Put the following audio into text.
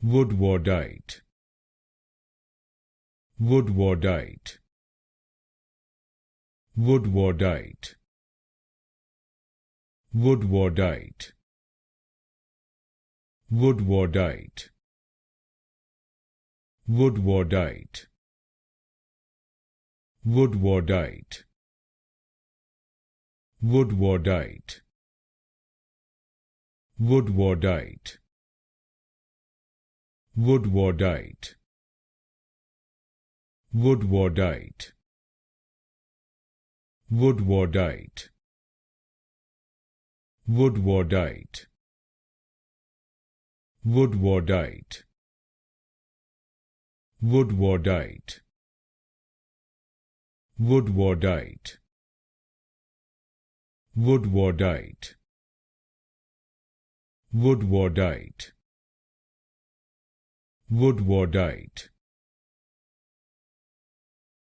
Woodwardite, Woodwardite, Woodwardite, Woodwardite, Woodwardite, Woodwardite, Woodwardite, Woodwardite, Woodwardite, Woodwardite, Woodwardite, Woodwardite, Woodwardite, Woodwardite, Woodwardite, Woodwardite, Woodwardite, Woodwardite, Woodwardite,